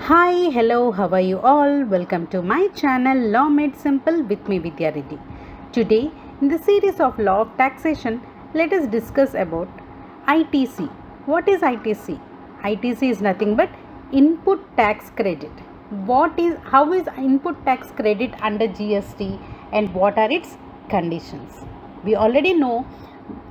Hi, hello, how are you all? Welcome to my channel Law Made Simple with me Vidya Reddy. Today, in the series of Law of Taxation, let us discuss about ITC. What is ITC? ITC is nothing but input tax credit. How is input tax credit under GST and what are its conditions? We already know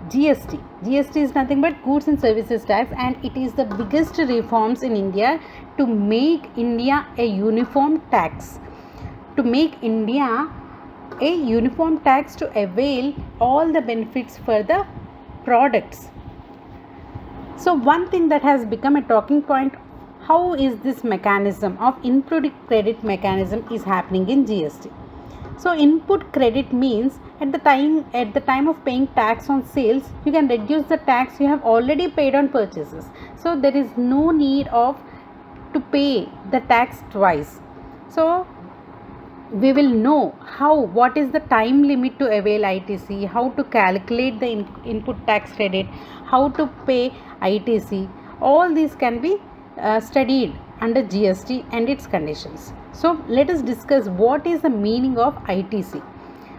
GST. GST is nothing but goods and services tax, and it is the biggest reforms in India to make India a uniform tax. To make India a uniform tax to avail all the benefits for the products. So one thing that has become a talking point, how is this mechanism of input credit mechanism is happening in GST. So input credit means at the time of paying tax on sales, you can reduce the tax you have already paid on purchases. So there is no need of to pay the tax twice. So we will know what is the time limit to avail ITC, how to calculate the input tax credit, how to pay ITC. All these can be studied under GST and its conditions. So let us discuss what is the meaning of ITC.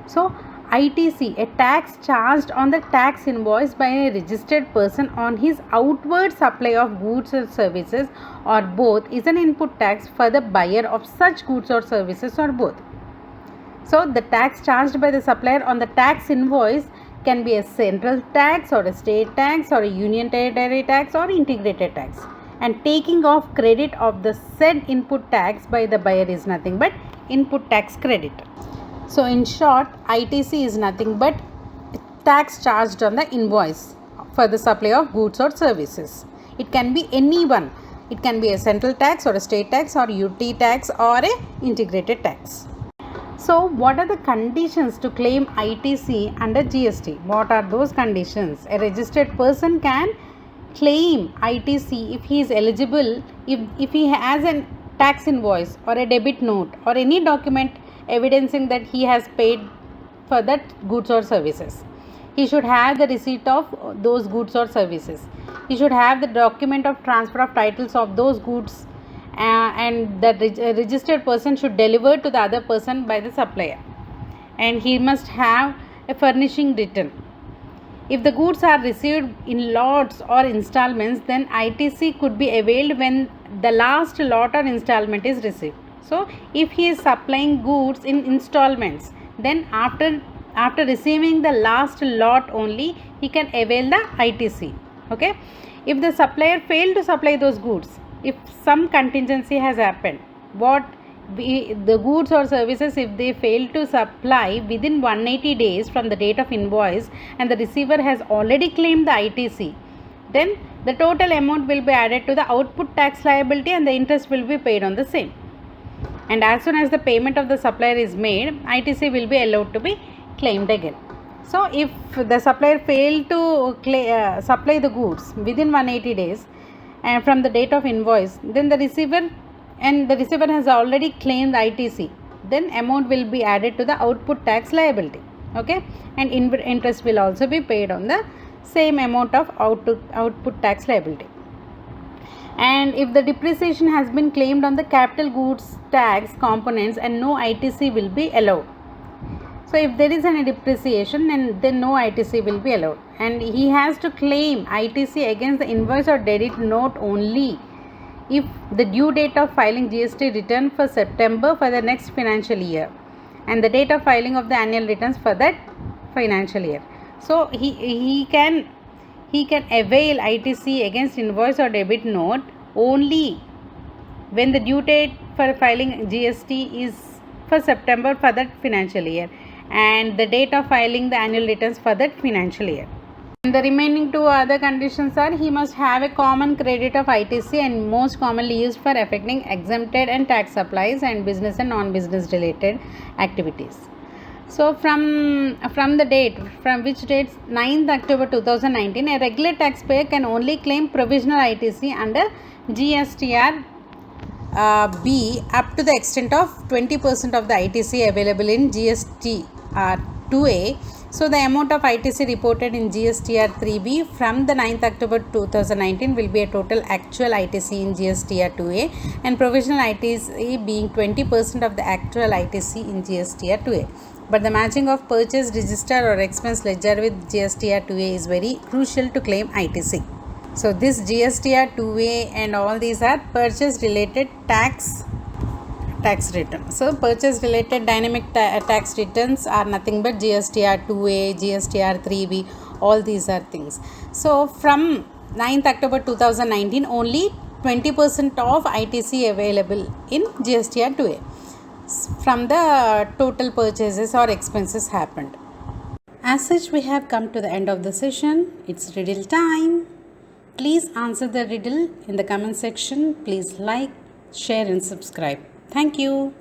So ITC, a tax charged on the tax invoice by a registered person on his outward supply of goods or services or both, is an input tax for the buyer of such goods or services or both. So the tax charged by the supplier on the tax invoice can be a central tax or a state tax or a union territory tax or integrated tax. And taking off credit of the said input tax by the buyer is nothing but input tax credit. So in short, ITC is nothing but tax charged on the invoice for the supply of goods or services. It can be any one. It can be a central tax or a state tax or UT tax or a integrated tax. So what are the conditions to claim ITC under GST? What are those conditions? A registered person can claim ITC if he is eligible, if he has a tax invoice or a debit note or any document evidencing that he has paid for that goods or services. He should have the receipt of those goods or services. He should have the document of transfer of titles of those goods, and the registered person should deliver to the other person by the supplier, and he must have a furnishing written. If the goods are received in lots or installments, then ITC could be availed when the last lot or installment is received. So if he is supplying goods in installments, then after receiving the last lot only he can avail the ITC. Okay. If the supplier failed to supply those goods, if some contingency has happened, the goods or services, if they fail to supply within 180 days from the date of invoice and the receiver has already claimed the ITC, then the total amount will be added to the output tax liability and the interest will be paid on the same. And as soon as the payment of the supplier is made, ITC will be allowed to be claimed again. So if the supplier failed to supply the goods within 180 days and from the date of invoice, then the receiver has already claimed the ITC, then amount will be added to the output tax liability. Okay, and interest will also be paid on the same amount of output tax liability. And if the depreciation has been claimed on the capital goods tax components, and no ITC will be allowed. So if there is any depreciation, then no ITC will be allowed, and he has to claim ITC against the invoice or debit note only if the due date of filing GST return for September for the next financial year and the date of filing of the annual returns for that financial year. So he can avail ITC against invoice or debit note only when the due date for filing GST is for September for that financial year and the date of filing the annual returns for that financial year. And the remaining two other conditions are, he must have a common credit of ITC and most commonly used for affecting exempted and tax supplies and business and non-business related activities. So from which date, 9th October 2019, a regular taxpayer can only claim provisional ITC under GSTR B up to the extent of 20% of the ITC available in GSTR 2A So the amount of ITC reported in GSTR 3B from the 9th October 2019 will be a total actual ITC in GSTR 2A and provisional ITC being 20% of the actual ITC in GSTR 2A. But the matching of purchase register or expense ledger with GSTR 2A is very crucial to claim ITC. So this GSTR 2A and all these are purchase related tax return. So purchase related dynamic tax returns are nothing but GSTR 2A, GSTR 3B, all these are things. So from 9th October 2019 only 20% of ITC available in GSTR 2A from the total purchases or expenses happened. As such, we have come to the end of the session. It's riddle time. Please answer the riddle in the comment section. Please like, share and subscribe. Thank you.